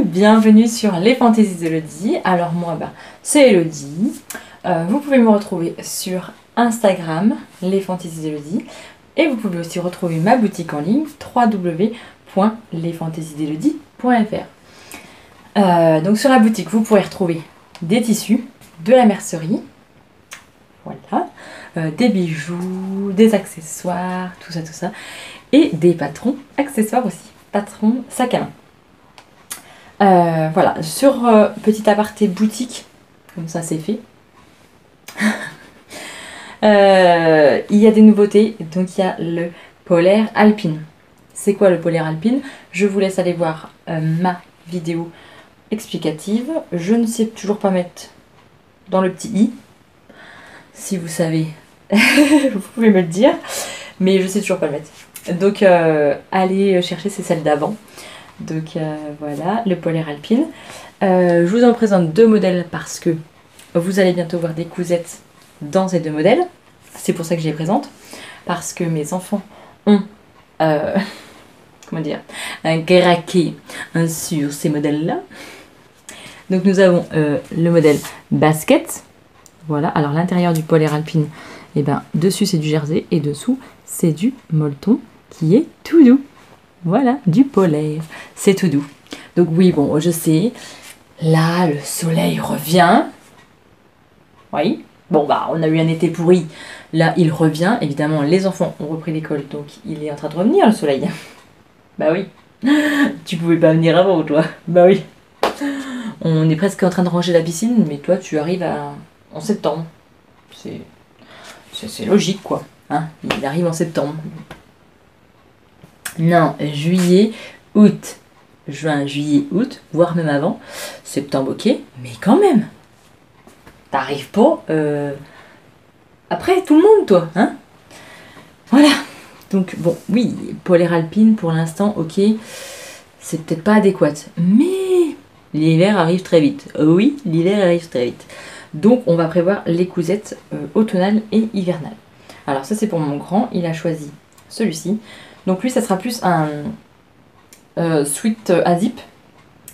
bienvenue sur les fantaisies d'Elodie. Alors moi, c'est Elodie. Vous pouvez me retrouver sur Instagram, les fantaisies d'Elodie. Et vous pouvez aussi retrouver ma boutique en ligne, www.lesfantaisiesdelodie.fr. Donc sur la boutique, vous pourrez retrouver des tissus, de la mercerie, voilà, des bijoux, des accessoires, tout ça, et des patrons accessoires aussi, patrons sac à main. Voilà, sur petit aparté boutique, comme ça c'est fait. Il y a des nouveautés, donc il y a le polaire alpine. C'est quoi le polaire alpine? Je vous laisse aller voir ma vidéo explicative. Je ne sais toujours pas mettre dans le petit i. Si vous savez, vous pouvez me le dire, mais je sais toujours pas le mettre. Donc allez chercher, c'est celle d'avant. Donc voilà, le polaire alpine. Je vous en présente deux modèles parce que vous allez bientôt voir des cousettes dans ces deux modèles. C'est pour ça que je les présente. Parce que mes enfants ont comment dire, craqué sur ces modèles-là. Donc nous avons le modèle basket. Voilà, alors l'intérieur du polaire alpine, et dessus c'est du jersey et dessous c'est du molleton qui est tout doux. Voilà, du polaire, c'est tout doux. Donc oui, bon, je sais, là, le soleil revient. Oui, bon, on a eu un été pourri. Là, il revient. Évidemment, les enfants ont repris l'école, donc il est en train de revenir, le soleil. Bah oui. Tu pouvais pas venir avant, toi. Bah oui. On est presque en train de ranger la piscine, mais toi, tu arrives en septembre. C'est logique, quoi. Hein, il arrive en septembre. Non, juillet, août. Juin, juillet, août, voire même avant. Septembre, ok, mais quand même. T'arrives pas après tout le monde, toi, hein? Voilà. Donc, bon, oui, polaire alpine, pour l'instant, ok, c'est peut-être pas adéquat. Mais l'hiver arrive très vite. Oui, l'hiver arrive très vite. Donc, on va prévoir les cousettes automnales et hivernales. Alors, ça, c'est pour mon grand. Il a choisi celui-ci. Donc lui, ça sera plus un sweat à zip.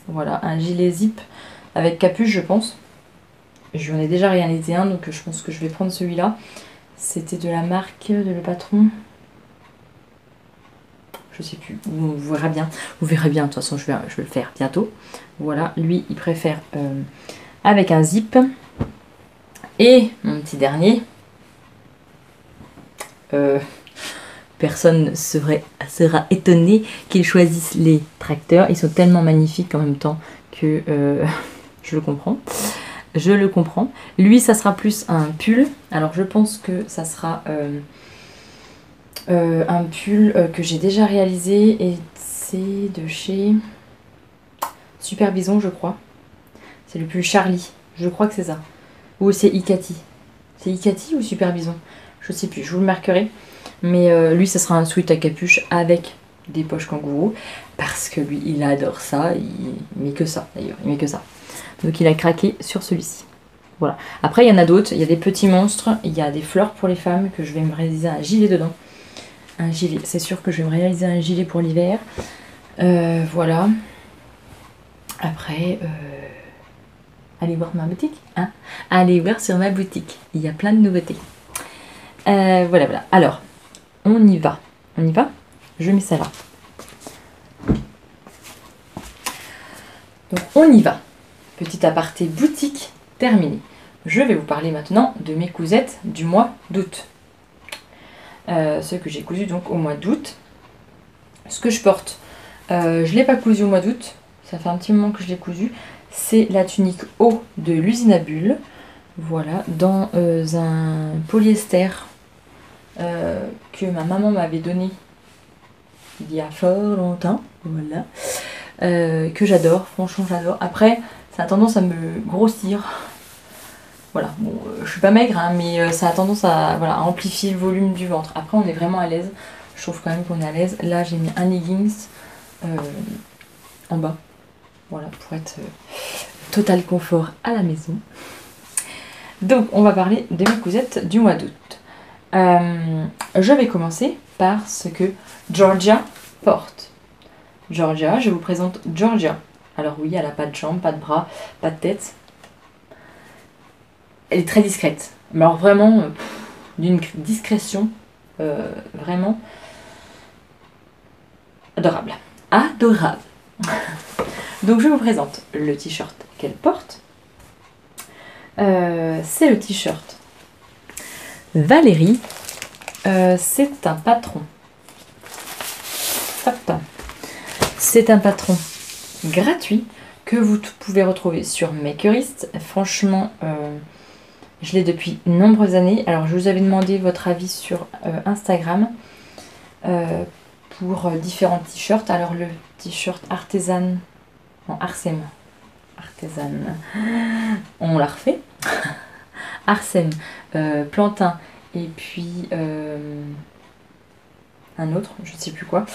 Voilà, un gilet zip avec capuche, je pense. Je lui en ai déjà réalisé un, donc je pense que je vais prendre celui-là. C'était de la marque, le patron. Je sais plus, vous verrez bien. Vous verrez bien, de toute façon, je vais le faire bientôt. Voilà, lui, il préfère avec un zip. Et mon petit dernier... personne sera étonné qu'ils choisissent les tracteurs. Ils sont tellement magnifiques en même temps que je le comprends. Je le comprends. Lui, ça sera plus un pull. Alors, je pense que ça sera un pull que j'ai déjà réalisé. Et c'est de chez Super Bison, je crois. C'est le pull Charlie. Je crois que c'est ça. Ou c'est Ikati. C'est Ikati ou Super Bison? Je sais plus, je vous le marquerai. Mais lui, ça sera un sweat à capuche avec des poches kangourou. Parce que lui, il adore ça. Il met que ça, d'ailleurs. Il met que ça. Donc, il a craqué sur celui-ci. Voilà. Après, il y en a d'autres. Il y a des petits monstres. Il y a des fleurs pour les femmes que je vais me réaliser un gilet dedans. Un gilet. C'est sûr que je vais me réaliser un gilet pour l'hiver. Voilà. Après, allez voir ma boutique. Hein, allez voir sur ma boutique. Il y a plein de nouveautés. Voilà. Alors, on y va. On y va? Je mets ça là. Donc, on y va. Petit aparté boutique terminé. Je vais vous parler maintenant de mes cousettes du mois d'août. Ce que j'ai cousu donc au mois d'août. Ce que je porte, je ne l'ai pas cousu au mois d'août. Ça fait un petit moment que je l'ai cousu. C'est la tunique haut de l'usine à bulles. Voilà, dans un polyester que ma maman m'avait donné il y a fort longtemps. Voilà. Que j'adore, franchement j'adore. Après, ça a tendance à me grossir. Voilà, bon, je suis pas maigre, hein, mais ça a tendance à amplifier le volume du ventre. Après, on est vraiment à l'aise. Je trouve quand même qu'on est à l'aise. Là, j'ai mis un leggings en bas. Voilà, pour être total confort à la maison. Donc, on va parler de mes cousettes du mois d'août. Je vais commencer par ce que Georgia porte. Georgia, je vous présente Georgia. Alors oui, elle n'a pas de jambes, pas de bras, pas de tête. Elle est très discrète. Mais alors vraiment, d'une discrétion vraiment adorable. Adorable. Donc je vous présente le t-shirt qu'elle porte. C'est le t-shirt Valérie. C'est un patron. Hop. C'est un patron gratuit que vous pouvez retrouver sur Makerist. Franchement, je l'ai depuis de nombreuses années. Alors, je vous avais demandé votre avis sur Instagram pour différents t-shirts. Alors, le t-shirt artisan, non, Arsem, artisan, on l'a refait. Arsem, plantain, et puis un autre, je ne sais plus quoi,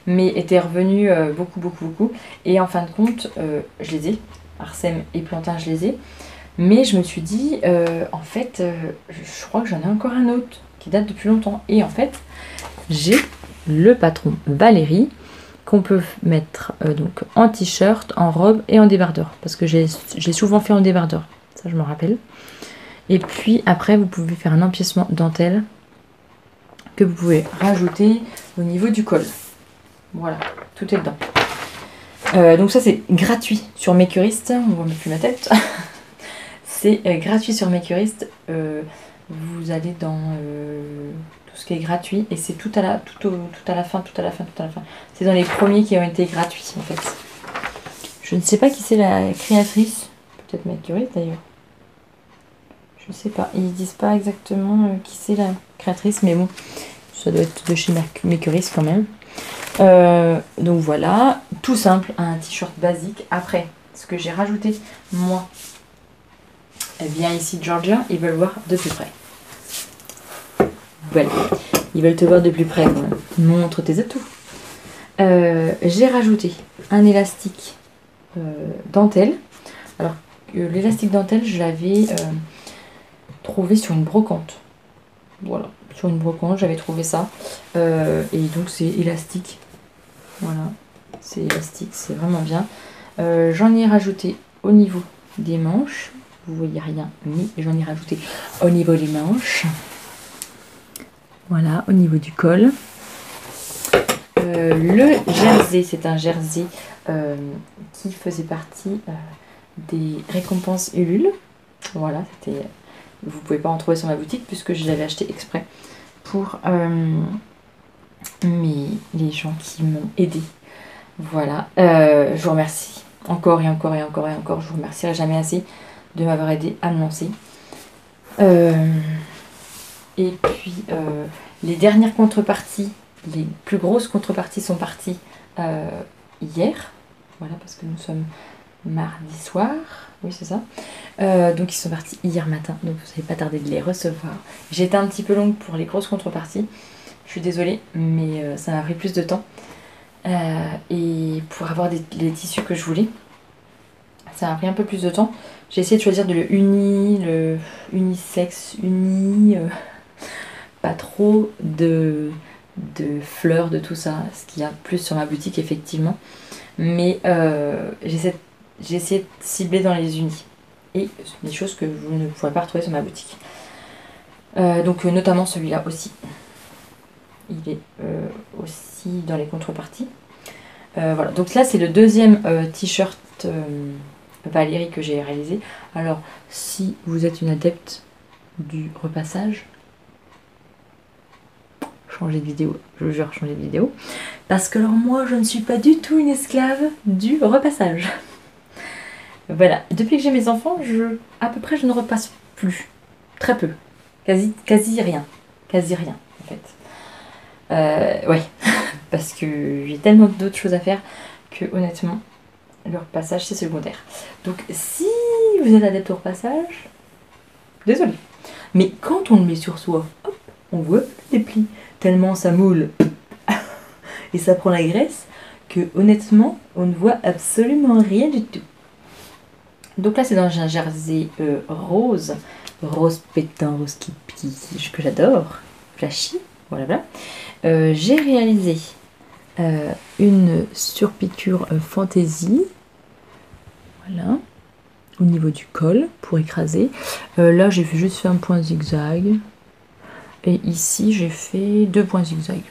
mais était revenu beaucoup. Et en fin de compte, je les ai, Arsem et plantain, je les ai. Mais je me suis dit, en fait, je crois que j'en ai encore un autre qui date depuis longtemps. Et en fait, j'ai le patron Valérie qu'on peut mettre donc en t-shirt, en robe et en débardeur. Parce que j'ai souvent fait en débardeur, ça je me rappelle. Et puis après, vous pouvez faire un empiècement dentelle que vous pouvez rajouter au niveau du col. Voilà, tout est dedans. Donc ça c'est gratuit sur Makerist, on ne voit même plus ma tête. C'est gratuit sur Makerist. Vous allez dans tout ce qui est gratuit et c'est tout à la fin. C'est dans les premiers qui ont été gratuits en fait. Je ne sais pas qui c'est la créatrice. Peut-être Makerist d'ailleurs. Je ne sais pas. Ils disent pas exactement qui c'est la créatrice, mais bon, ça doit être de chez Makerist quand même. Donc voilà, tout simple, un t-shirt basique. Après, ce que j'ai rajouté, moi, elle vient ici de Georgia, ils veulent voir de plus près. Voilà, ils veulent te voir de plus près. Montre tes atouts. J'ai rajouté un élastique dentelle. Alors, l'élastique dentelle, je l'avais trouvé sur une brocante. Voilà, sur une brocante, j'avais trouvé ça. Et donc, c'est élastique. Voilà, c'est élastique, c'est vraiment bien. J'en ai rajouté au niveau des manches. Vous voyez rien, mais j'en ai rajouté au niveau des manches. Voilà, au niveau du col. Le jersey, c'est un jersey qui faisait partie des récompenses Ulule. Voilà, c'était. Vous pouvez pas en trouver sur ma boutique puisque je l'avais acheté exprès pour les gens qui m'ont aidé. Voilà, je vous remercie encore et encore. Je vous remercierai jamais assez de m'avoir aidé à me lancer. Et puis les dernières contreparties, les plus grosses contreparties sont parties hier. Voilà, parce que nous sommes mardi soir. Oui, c'est ça. Donc ils sont partis hier matin, donc vous n'avez pas tardé de les recevoir. J'ai été un petit peu longue pour les grosses contreparties. Je suis désolée, mais ça m'a pris plus de temps. Et pour avoir les tissus que je voulais, ça m'a pris un peu plus de temps. J'ai essayé de choisir le unisexe, pas trop de fleurs, de tout ça, ce qu'il y a plus sur ma boutique effectivement. Mais j'ai essayé de cibler dans les unis. Et des choses que vous ne pourrez pas retrouver sur ma boutique. Donc notamment celui-là aussi. Il est aussi dans les contreparties. Voilà, donc là c'est le deuxième t-shirt Valérie que j'ai réalisé. Alors si vous êtes une adepte du repassage, changez de vidéo, je vous jure, changez de vidéo. Parce que alors moi je ne suis pas du tout une esclave du repassage. Voilà, depuis que j'ai mes enfants, à peu près je ne repasse plus. Très peu. Quasi rien. Quasi rien en fait. Ouais, parce que j'ai tellement d'autres choses à faire que honnêtement, le repassage c'est secondaire. Donc si vous êtes adepte au repassage, désolé. Mais quand on le met sur soi, hop, on voit les plis. Tellement ça moule et ça prend la graisse que honnêtement, on ne voit absolument rien du tout. Donc là c'est dans un jersey rose pétant, rose que j'adore, flashy, voilà. J'ai réalisé une surpiqûre fantaisie. Voilà. Au niveau du col, pour écraser. Là, j'ai juste fait un point zigzag. Et ici, j'ai fait 2 points zigzag.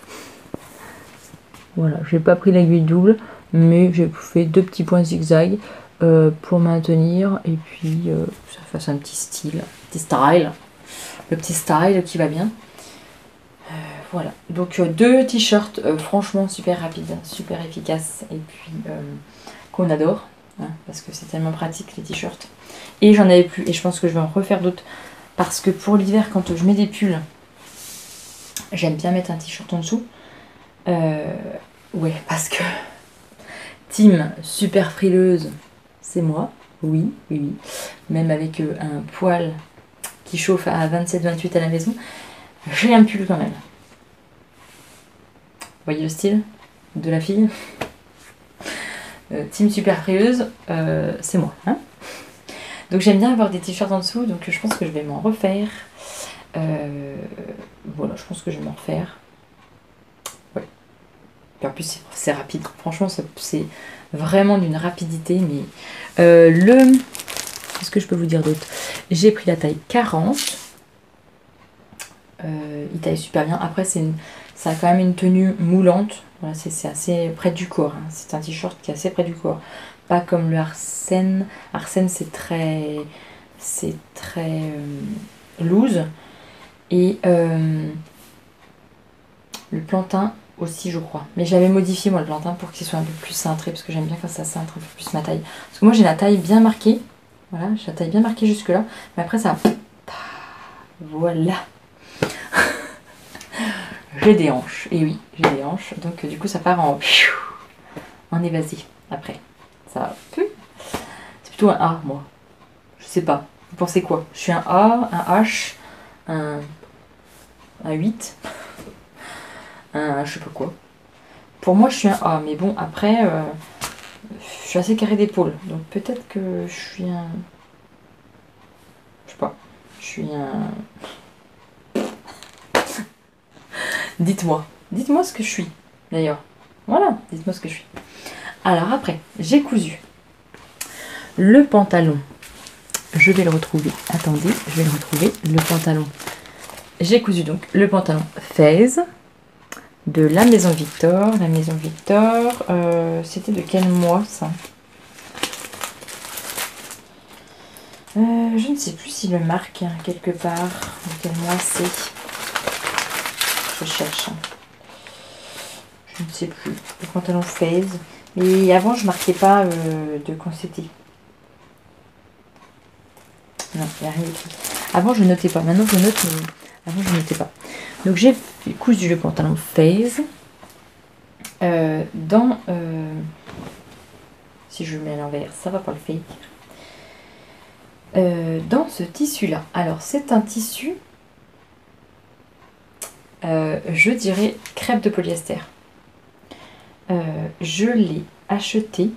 Voilà, j'ai pas pris l'aiguille double, mais j'ai fait 2 petits points zigzag pour maintenir. Et puis, ça fasse un petit style, le petit style qui va bien. Voilà, donc 2 t-shirts franchement super rapides, super efficaces et puis qu'on adore, hein, parce que c'est tellement pratique les t-shirts. Et j'en avais plus et je pense que je vais en refaire d'autres parce que pour l'hiver, quand je mets des pulls, j'aime bien mettre un t-shirt en dessous. Ouais, parce que team super frileuse, c'est moi, oui, oui, oui. Même avec un poil qui chauffe à 27-28 à la maison, j'ai un pull quand même. Vous voyez le style de la fille. Team super frileuse, c'est moi. Hein, donc j'aime bien avoir des t-shirts en dessous, donc je pense que je vais m'en refaire. Voilà, je pense que je vais m'en refaire. Ouais. Et en plus, c'est rapide. Franchement, c'est vraiment d'une rapidité. Mais qu'est-ce que je peux vous dire d'autre? J'ai pris la taille 40. Il taille super bien. Après, ça a quand même une tenue moulante. Voilà, c'est assez près du corps. Hein. C'est un t-shirt qui est assez près du corps. Pas comme le Arsène. Arsène, c'est très loose. Et le plantain aussi, je crois. Mais j'avais modifié, moi, le plantain pour qu'il soit un peu plus cintré. Parce que j'aime bien quand ça cintre un peu plus ma taille. Parce que moi, j'ai la taille bien marquée. Voilà, j'ai la taille bien marquée jusque-là. Mais après, ça... Voilà. J'ai des hanches, et oui, j'ai des hanches, donc du coup ça part en évasé après. Ça, c'est plutôt un A, moi. Je sais pas. Vous pensez quoi? Je suis un A, un H, un 8, un je sais pas quoi. Pour moi, je suis un A, mais bon, après, je suis assez carré d'épaule, donc peut-être que je suis un... Je sais pas. Je suis un... Dites-moi. Dites-moi ce que je suis, d'ailleurs. Voilà, dites-moi ce que je suis. Alors après, j'ai cousu le pantalon. Je vais le retrouver. Attendez, je vais le retrouver. Le pantalon. J'ai cousu donc le pantalon Fez de la Maison Victor. La Maison Victor, c'était de quel mois ça? Je ne sais plus s'il le marque quelque part. De quel mois c'est? Je cherche. Je ne sais plus. Le pantalon Fez. Mais avant, je marquais pas de quand c'était. Non, il n'y a rien écrit. Avant, je notais pas. Maintenant, je note, mais avant, je notais pas. Donc, j'ai cousu le pantalon Fez dans... si je le mets à l'envers, ça va pas le faire. Dans ce tissu-là. Alors, c'est un tissu, je dirais, crêpe de polyester. Je l'ai acheté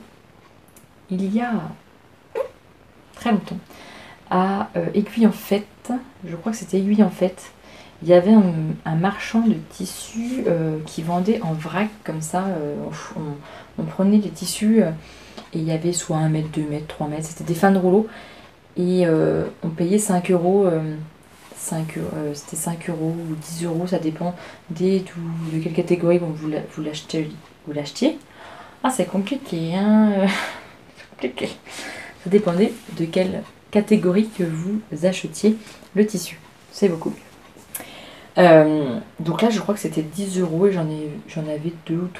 il y a très longtemps à Aiguille en Fête. Je crois que c'était Aiguille en Fête. Il y avait un marchand de tissus qui vendait en vrac comme ça. On prenait les tissus et il y avait soit 1 mètre, 2 mètres, 3 mètres. C'était des fins de rouleau et on payait 5 euros. C'était 5 euros ou 10 euros, ça dépend de quelle catégorie vous l'achetiez. Ah, c'est compliqué, hein. C'est compliqué. Ça dépendait de quelle catégorie que vous achetiez le tissu. C'est beaucoup mieux. Donc là, je crois que c'était 10 euros et j'en avais 2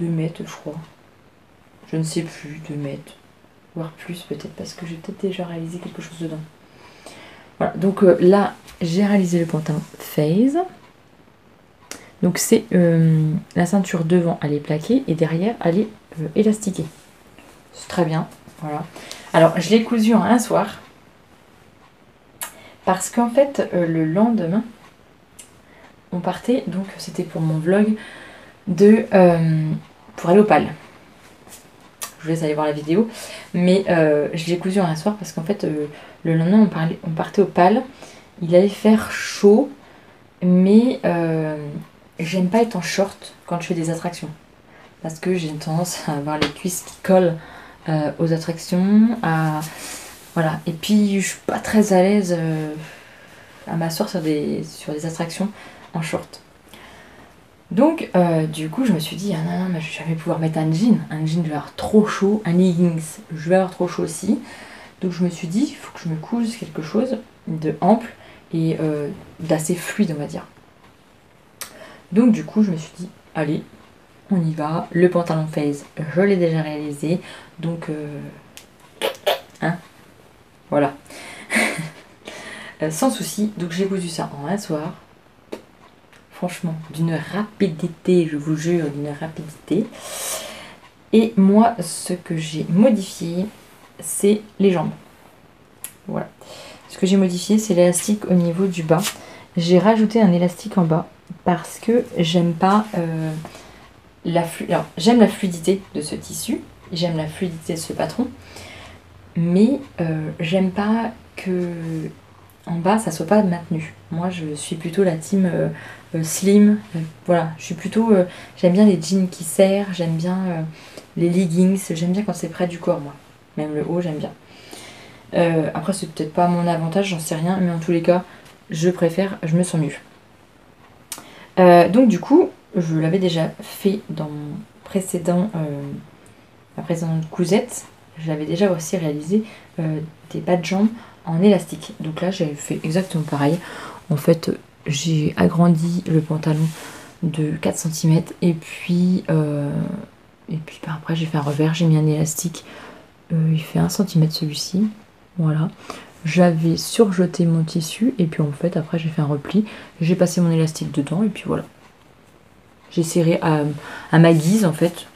mètres, je crois. Je ne sais plus, 2 mètres. Voire plus peut-être, parce que j'ai peut-être déjà réalisé quelque chose dedans. Voilà, donc là, j'ai réalisé le pantalon Fez. Donc c'est la ceinture devant, elle est plaquée et derrière, elle est élastiquée. C'est très bien, voilà. Alors, je l'ai cousu en un soir. Parce qu'en fait, le lendemain, on partait, donc c'était pour mon vlog, pour aller au PAL. Je vous laisse aller voir la vidéo. Mais je l'ai cousu en un soir parce qu'en fait, le lendemain, on partait au PAL. Il allait faire chaud, mais j'aime pas être en short quand je fais des attractions. Parce que j'ai une tendance à avoir les cuisses qui collent aux attractions, voilà. Et puis je suis pas très à l'aise à m'asseoir sur des attractions en short. Donc du coup je me suis dit, ah non, mais je vais jamais pouvoir mettre un jean je vais avoir trop chaud, un leggings, je vais avoir trop chaud aussi. Donc je me suis dit, il faut que je me couse quelque chose de ample et d'assez fluide, on va dire. Donc du coup je me suis dit, allez, on y va. Le pantalon phase, je l'ai déjà réalisé, donc hein, voilà. Sans souci, donc j'ai cousu ça en un soir. Franchement, d'une rapidité, je vous jure, d'une rapidité. Et moi, ce que j'ai modifié, c'est les jambes. Voilà. Ce que j'ai modifié, c'est l'élastique au niveau du bas. J'ai rajouté un élastique en bas parce que j'aime pas Alors, j'aime la fluidité de ce tissu, j'aime la fluidité de ce patron, mais j'aime pas que en bas ça soit pas maintenu. Moi, je suis plutôt la team slim. Voilà, je suis plutôt. J'aime bien les jeans qui serrent, j'aime bien les leggings, j'aime bien quand c'est près du corps, moi. Même le haut, j'aime bien. Après, c'est peut-être pas mon avantage, j'en sais rien, mais en tous les cas, je préfère, je me sens mieux. Donc, du coup, je l'avais déjà fait dans mon précédent, ma précédente cousette. Je l'avais déjà aussi réalisé des bas de jambes en élastique. Donc là, j'ai fait exactement pareil. En fait, j'ai agrandi le pantalon de 4 cm et puis après, j'ai fait un revers, j'ai mis un élastique. Il fait 1 cm celui-ci. Voilà. J'avais surjeté mon tissu et puis en fait, après, j'ai fait un repli. J'ai passé mon élastique dedans et puis voilà. J'ai serré à ma guise en fait.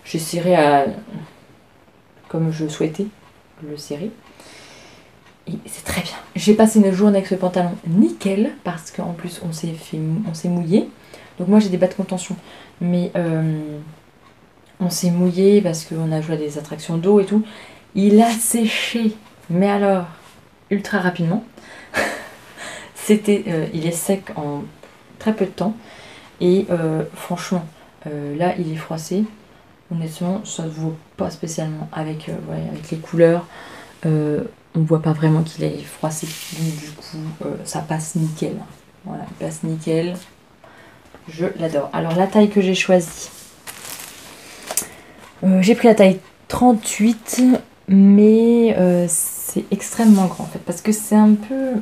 J'ai serré comme je souhaitais le serrer. Et c'est très bien. J'ai passé une journée avec ce pantalon nickel parce qu'en plus on s'est mouillé. Donc moi j'ai des bas de contention. Mais on s'est mouillé parce qu'on a joué à des attractions d'eau et tout. Il a séché. Mais alors, ultra rapidement. Il est sec en très peu de temps. Et franchement, là il est froissé. Honnêtement, ça ne se voit pas spécialement avec les couleurs. On voit pas vraiment qu'il est froissé. Donc du coup, ça passe nickel. Voilà, il passe nickel. Je l'adore. Alors la taille que j'ai choisie. J'ai pris la taille 38, mais c'est extrêmement grand en fait. Parce que c'est un peu...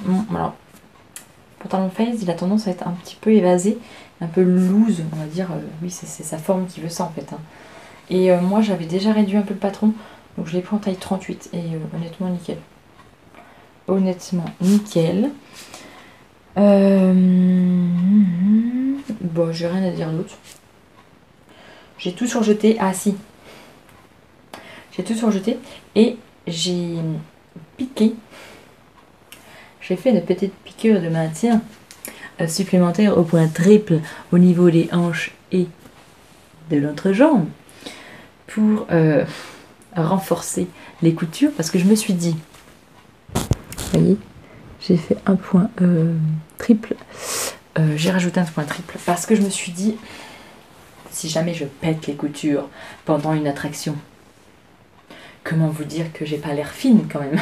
Bon, alors, pantalon phase, il a tendance à être un petit peu évasé, un peu loose, on va dire. Oui, c'est sa forme qui veut ça en fait. Hein. Et moi, j'avais déjà réduit un peu le patron, donc je l'ai pris en taille 38 et honnêtement, nickel. Honnêtement, nickel. Bon, j'ai rien à dire d'autre. J'ai tout surjeté. Ah si. J'ai tout surjeté et j'ai piqué. J'ai fait une petite piqûre de maintien supplémentaire au point triple au niveau des hanches et de l'entrejambe pour renforcer les coutures parce que je me suis dit, vous voyez, j'ai fait un point triple, j'ai rajouté un point triple parce que je me suis dit, si jamais je pète les coutures pendant une attraction, comment vous dire que j'ai pas l'air fine quand même.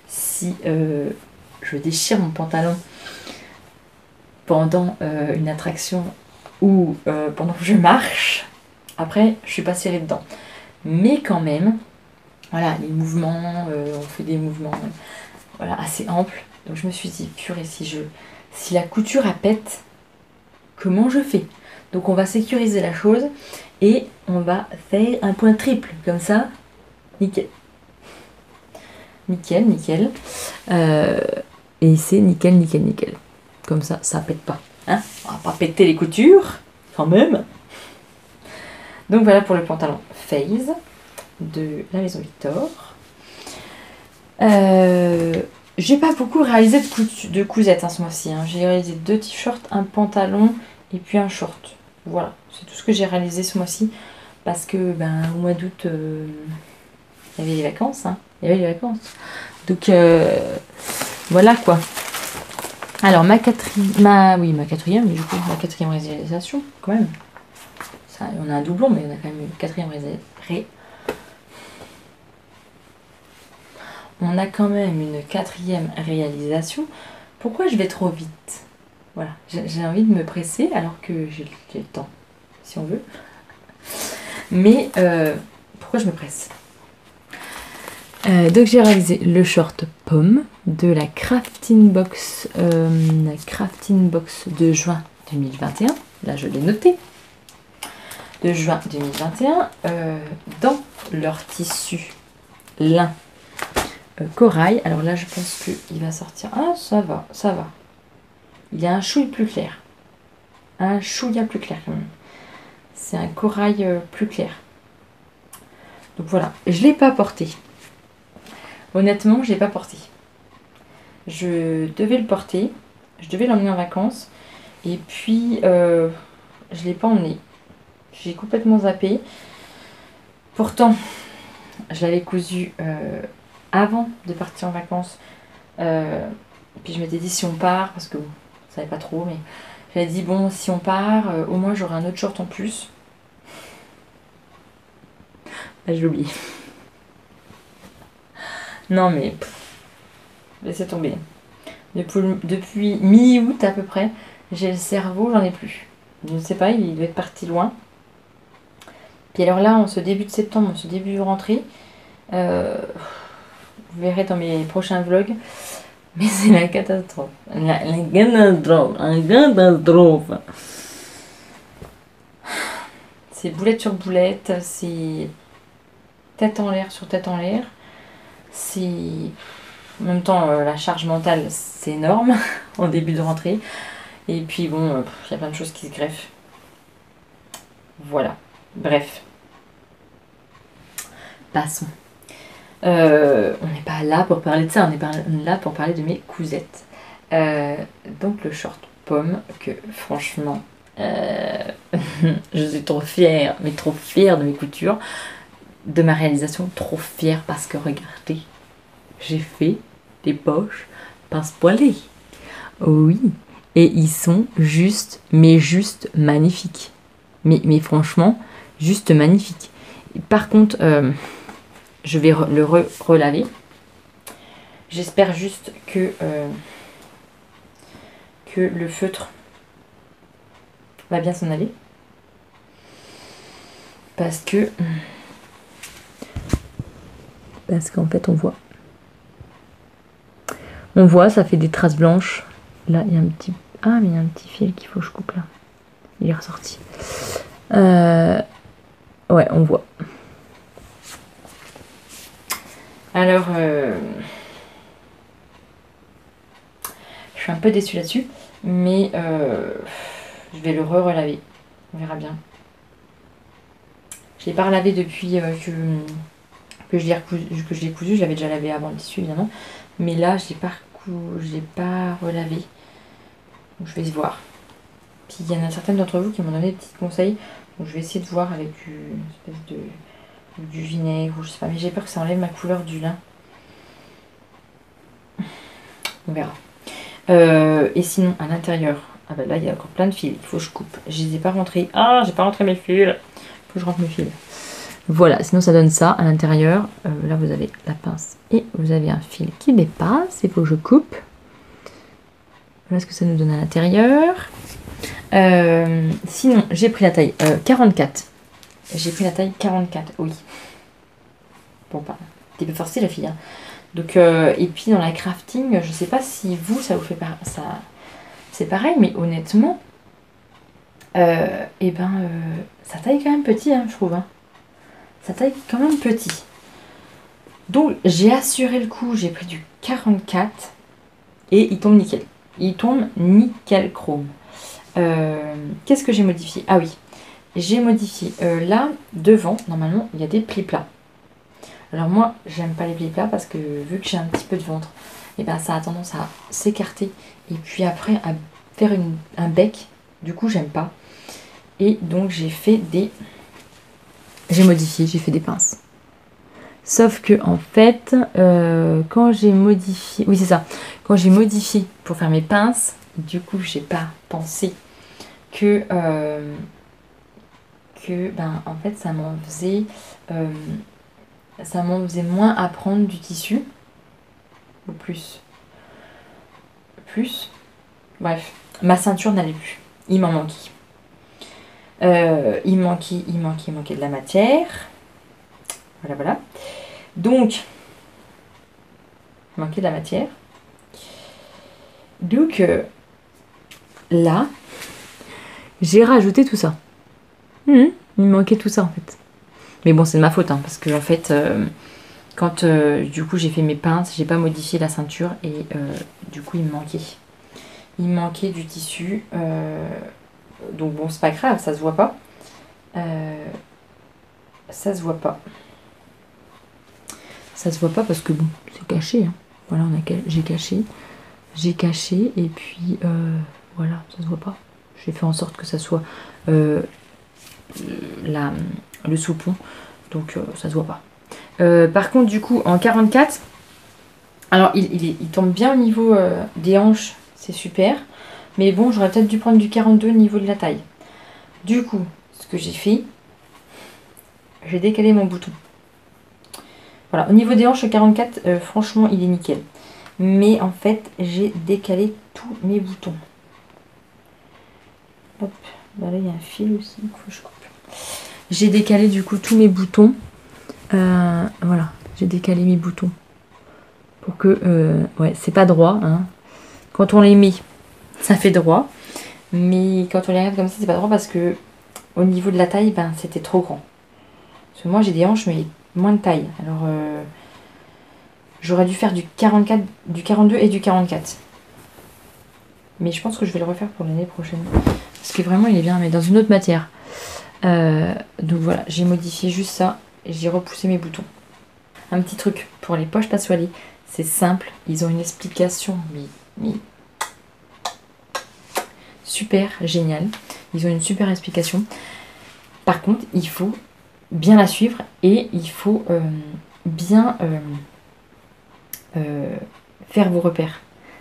Si je déchire mon pantalon pendant une attraction ou pendant que je marche, après je suis pas serrée dedans. Mais quand même, voilà, les mouvements, on fait des mouvements voilà, assez amples. Donc je me suis dit, purée, si la couture elle pète, comment je fais? Donc on va sécuriser la chose et on va faire un point triple, comme ça, nickel. Nickel, nickel. Et c'est nickel, nickel, nickel. Comme ça, ça pète pas. Hein, on va pas péter les coutures, quand même. Donc voilà pour le pantalon phase de la maison Victor. J'ai pas beaucoup réalisé de cousettes hein, ce mois-ci. Hein. J'ai réalisé 2 t-shirts, un pantalon et puis un short. Voilà, c'est tout ce que j'ai réalisé ce mois-ci. Parce que au mois d'août, il y avait les vacances. Hein. Il y avait les vacances. Donc voilà quoi. Alors ma quatrième, mais du coup ma quatrième réalisation quand même. Ça, on a un doublon, mais on a quand même une quatrième on a quand même une 4e réalisation. Pourquoi je vais trop vite? Voilà, j'ai envie de me presser alors que j'ai le temps, si on veut. Mais pourquoi je me presse? Donc j'ai réalisé le short pomme de la crafting box de juin 2021. Là je l'ai noté. De juin 2021 dans leur tissu lin corail. Alors là je pense qu'il va sortir. Ah ça va, ça va. Il y a un chouille plus clair. Un chouïa plus clair quand même. C'est un corail plus clair. Donc voilà, je ne l'ai pas porté. Honnêtement, je ne l'ai pas porté. Je devais le porter. Je devais l'emmener en vacances. Et puis, je ne l'ai pas emmené. J'ai complètement zappé. Pourtant, je l'avais cousu avant de partir en vacances. Puis je m'étais dit si on part, parce que bon, je ne savais pas trop, mais j'avais dit bon, si on part, au moins j'aurai un autre short en plus. Ah, j'ai oublié. Non mais, laissez tomber. Depuis mi-août à peu près, j'ai le cerveau, j'en ai plus. Je ne sais pas, il doit être parti loin. Puis alors là, en ce début de septembre, en ce début de rentrée, vous verrez dans mes prochains vlogs, mais c'est la catastrophe. La catastrophe. La catastrophe. C'est boulette sur boulette, c'est tête en l'air sur tête en l'air. C'est... En même temps, la charge mentale, c'est énorme en début de rentrée. Et puis bon, il y a plein de choses qui se greffent. Voilà. Bref. Passons. On n'est pas là pour parler de ça, on est là pour parler de mes cousettes. Donc le short pomme, que franchement, je suis trop fière, mais trop fière de mes coutures, de ma réalisation, trop fière parce que regardez, j'ai fait des poches pince poilée. Oui, et ils sont juste, mais juste magnifiques. Mais franchement, juste magnifiques. Par contre, je vais le relaver. J'espère juste que le feutre va bien s'en aller. Parce qu'en fait, on voit. On voit, ça fait des traces blanches. Là, il y a un petit... Ah, mais il y a un petit fil qu'il faut que je coupe là. Il est ressorti. Ouais, on voit. Alors, je suis un peu déçue là-dessus, mais je vais le relaver. On verra bien. Je ne l'ai pas relavé depuis que je l'ai cousu. Je l'avais déjà lavé avant le tissu, évidemment. Mais là, je ne l'ai pas relavé. Donc, je vais voir. Puis, il y en a certaines d'entre vous qui m'ont donné des petits conseils. Donc, je vais essayer de voir avec une espèce du vinaigre ou je sais pas. Mais j'ai peur que ça enlève ma couleur du lin. On verra. Et sinon, à l'intérieur, ah ben là, il y a encore plein de fils. Il faut que je coupe. Je les ai pas rentrés. Ah, j'ai pas rentré mes fils. Il faut que je rentre mes fils. Voilà, sinon ça donne ça à l'intérieur. Là, vous avez la pince et vous avez un fil qui dépasse. Il faut que je coupe. Voilà ce que ça nous donne à l'intérieur. Sinon, j'ai pris la taille 44. J'ai pris la taille 44, oui. Bon, pas un petit peu forcé la fille. Hein. Donc, et puis dans la crafting, je sais pas si vous, ça vous fait ça, c'est pareil, mais honnêtement, ça taille quand même petit, hein, je trouve. Hein. Ça taille quand même petit. Donc, j'ai assuré le coup, j'ai pris du 44 et il tombe nickel. Il tombe nickel chrome. Qu'est-ce que j'ai modifié? Ah oui, j'ai modifié là, devant, normalement, il y a des plis plats. Alors moi, j'aime pas les plis plats parce que vu que j'ai un petit peu de ventre, et ben ça a tendance à s'écarter et puis après à faire un bec. Du coup, j'aime pas. Et donc j'ai modifié, j'ai fait des pinces. Sauf que en fait, quand j'ai modifié, oui c'est ça, quand j'ai modifié pour faire mes pinces, du coup j'ai pas pensé que en fait ça m'en faisait moins à prendre du tissu. ou plus. Plus. Bref, ma ceinture n'allait plus. Il m'en manquait. Il manquait de la matière. Voilà, voilà. Donc, il manquait de la matière. Donc, là, j'ai rajouté tout ça. Il me manquait tout ça, en fait. Mais bon, c'est de ma faute, hein, parce que, en fait, quand, du coup, j'ai fait mes pinces, j'ai pas modifié la ceinture, et du coup, il me manquait. Il me manquait du tissu. Donc, bon, c'est pas grave, ça se voit pas. Ça se voit pas. Ça se voit pas parce que bon, c'est caché. Hein. Voilà, j'ai caché. J'ai caché et puis voilà, ça se voit pas. J'ai fait en sorte que ça soit le soupon. Donc ça se voit pas. Par contre, du coup, en 44, alors il tombe bien au niveau des hanches, c'est super. Mais bon, j'aurais peut-être dû prendre du 42 au niveau de la taille. Du coup, ce que j'ai fait, j'ai décalé mon bouton. Voilà, au niveau des hanches 44, franchement, il est nickel. Mais en fait, j'ai décalé tous mes boutons. Hop, bah là, il y a un fil aussi, il faut que je coupe. J'ai décalé du coup tous mes boutons. Voilà, j'ai décalé mes boutons. Pour que, ouais, c'est pas droit. Hein. Quand on les met, ça fait droit. Mais quand on les regarde comme ça, c'est pas droit parce que au niveau de la taille, ben, c'était trop grand. Parce que moi, j'ai des hanches, mais moins de taille. Alors, j'aurais dû faire du 44, du 42 et du 44. Mais je pense que je vais le refaire pour l'année prochaine. Parce que vraiment, il est bien, mais dans une autre matière. Donc voilà, j'ai modifié juste ça. Et j'ai repoussé mes boutons. Un petit truc pour les poches passoilées. C'est simple. Ils ont une explication, mais super génial. Ils ont une super explication. Par contre, il faut bien la suivre. Et il faut bien faire vos repères.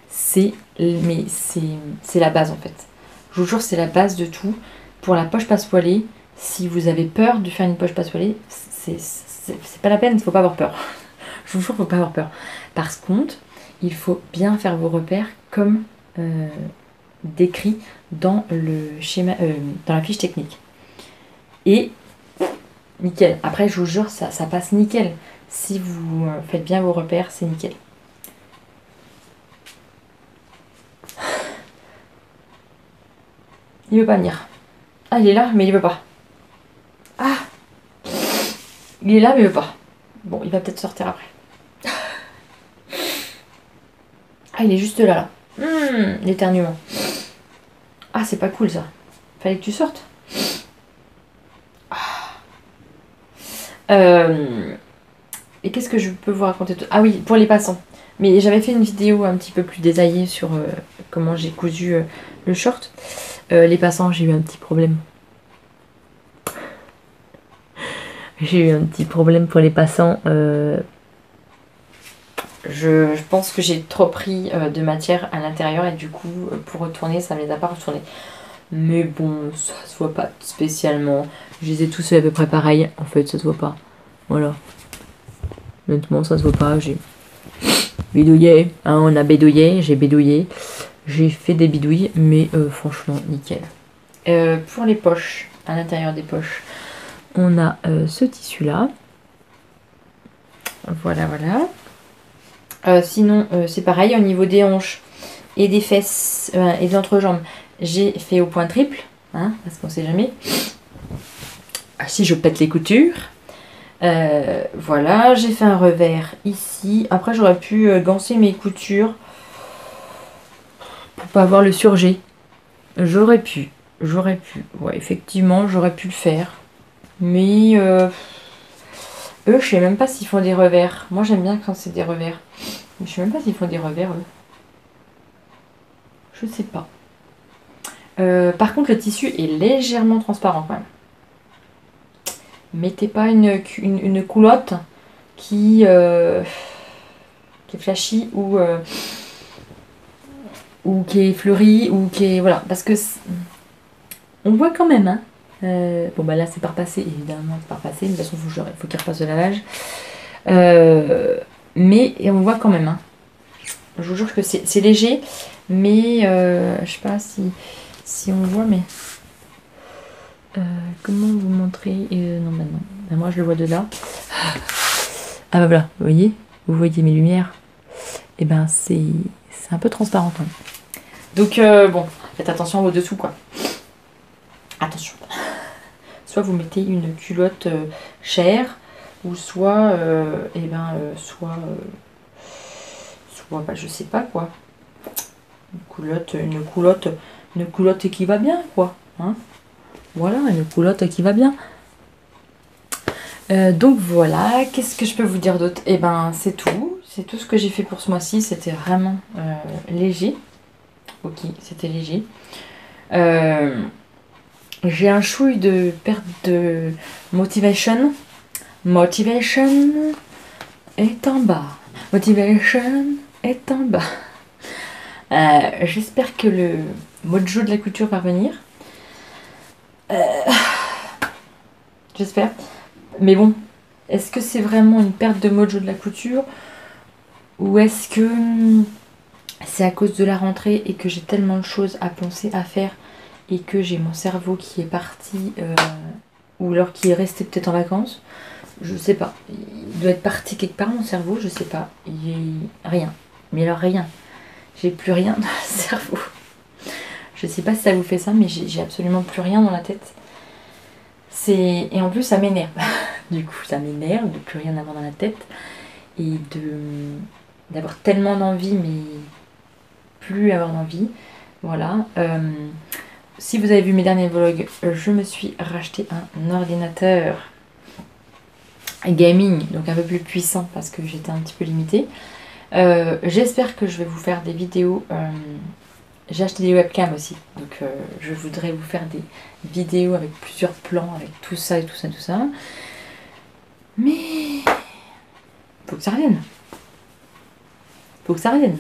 C'est la base en fait. Je vous jure, c'est la base de tout. Pour la poche passepoilée, si vous avez peur de faire une poche passepoilée, c'est pas la peine, il ne faut pas avoir peur. Je vous jure, il ne faut pas avoir peur. Par contre, il faut bien faire vos repères comme décrit dans le schéma, dans la fiche technique. Et nickel. Après, je vous jure, ça passe nickel. Si vous faites bien vos repères, c'est nickel. Il veut pas venir. Ah, il est là, mais il veut pas. Ah, il est là, mais il veut pas. Bon, il va peut-être sortir après. Ah, il est juste là, l'éternuement. Ah, c'est pas cool, ça. Fallait que tu sortes. Et qu'est-ce que je peux vous raconter? Ah oui, pour les passants. Mais j'avais fait une vidéo un petit peu plus détaillée sur comment j'ai cousu le short. Les passants, j'ai eu un petit problème. J'ai eu un petit problème pour les passants. Je pense que j'ai trop pris de matière à l'intérieur et du coup, pour retourner, ça ne me les a pas retournés. Mais bon, ça se voit pas spécialement. Je les ai tous fait à peu près pareil. En fait, ça se voit pas. Voilà. Honnêtement, ça se voit pas. J'ai bidouillé. Hein, on a bidouillé. J'ai bidouillé. J'ai fait des bidouilles. Mais franchement, nickel. Pour les poches, à l'intérieur des poches, on a ce tissu-là. Voilà, voilà. Sinon, c'est pareil. Au niveau des hanches et des fesses et des entrejambes, j'ai fait au point triple. Hein, parce qu'on sait jamais. Ah, si je pète les coutures. Voilà, j'ai fait un revers ici. Après, j'aurais pu gancer mes coutures pour pas avoir le surjet. J'aurais pu. Ouais, effectivement, j'aurais pu le faire. Mais eux, je sais même pas s'ils font des revers. Moi, j'aime bien quand c'est des revers. Mais je sais même pas s'ils font des revers, eux. Je sais pas. Par contre, le tissu est légèrement transparent quand même. Mettez pas une coulotte qui est flashy ou qui est fleurie ou qui est... Voilà, parce que on voit quand même, hein. Bon bah là c'est pas repassé, évidemment c'est pas repassé, de toute façon il faut qu'il repasse le lavage. Mais on voit quand même, hein. Je vous jure que c'est léger, mais je sais pas si on voit, mais comment vous montrer non, bah non. Bah, moi je le vois de là. Ah bah voilà, vous voyez mes lumières. Et ben c'est un peu transparent quand même. Donc bon, faites attention au dessous quoi. Attention. Soit vous mettez une culotte chère, ou soit soit bah, je sais pas quoi. Une culotte qui va bien quoi. Hein, voilà, une culotte qui va bien. Donc voilà, qu'est-ce que je peux vous dire d'autre? Et ben c'est tout. C'est tout ce que j'ai fait pour ce mois-ci. C'était vraiment léger. Ok, c'était léger. J'ai un chouille de perte de motivation. Motivation est en bas. Motivation est en bas. J'espère que le mojo de la couture va revenir. J'espère. Mais bon, est-ce que c'est vraiment une perte de mojo de la couture? Ou est-ce que c'est à cause de la rentrée et que j'ai tellement de choses à penser, à faire, et que j'ai mon cerveau qui est parti, ou alors qui est resté peut-être en vacances? Je sais pas. Il doit être parti quelque part mon cerveau, je sais pas. Il y a rien. Mais alors rien. J'ai plus rien dans le cerveau. Je sais pas si ça vous fait ça, mais j'ai absolument plus rien dans la tête. Et en plus ça m'énerve. Du coup ça m'énerve de plus rien avoir dans la tête. Et d'avoir tellement d'envie, mais plus avoir d'envie. Voilà. Si vous avez vu mes derniers vlogs, je me suis racheté un ordinateur gaming, donc un peu plus puissant parce que j'étais un petit peu limitée. J'espère que je vais vous faire des vidéos. J'ai acheté des webcams aussi, donc je voudrais vous faire des vidéos avec plusieurs plans, avec tout ça et tout ça, tout ça. Mais faut que ça revienne. Faut que ça revienne.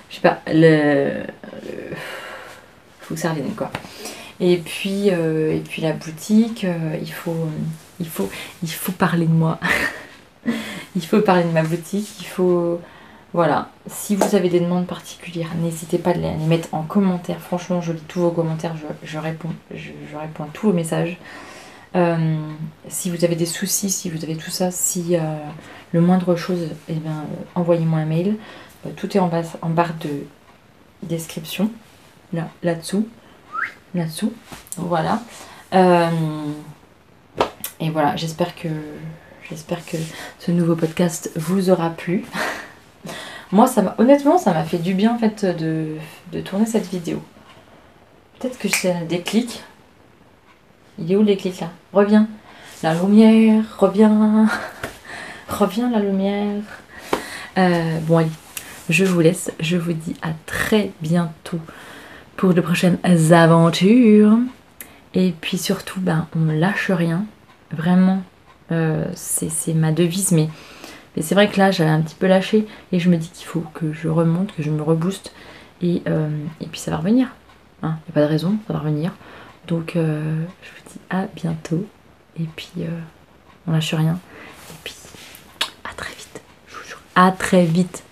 Je sais pas, faut que ça revienne quoi. Et puis la boutique, il faut parler de moi. Il faut parler de ma boutique, il faut... Voilà, si vous avez des demandes particulières, n'hésitez pas à les mettre en commentaire. Franchement, je lis tous vos commentaires, je réponds à tous vos messages. Si vous avez des soucis, si vous avez tout ça, si le moindre chose, eh bien, envoyez-moi un mail. Tout est en barre de description, là-dessous. Voilà. Et voilà, j'espère que ce nouveau podcast vous aura plu. Moi, honnêtement, ça m'a fait du bien en fait de tourner cette vidéo. Peut-être que c'est un déclic. Il est où le déclic là? Reviens. La lumière, reviens. Reviens la lumière. Bon allez, je vous laisse. Je vous dis à très bientôt pour de prochaines aventures. Et puis surtout, on lâche rien. Vraiment, c'est ma devise. Mais c'est vrai que là, j'avais un petit peu lâché. Et je me dis qu'il faut que je remonte, que je me rebooste. Et puis ça va revenir. Il n'y a pas de raison, ça va revenir. Donc, je vous dis à bientôt. Et puis, on lâche rien. Et puis, à très vite. Je vous jure, à très vite.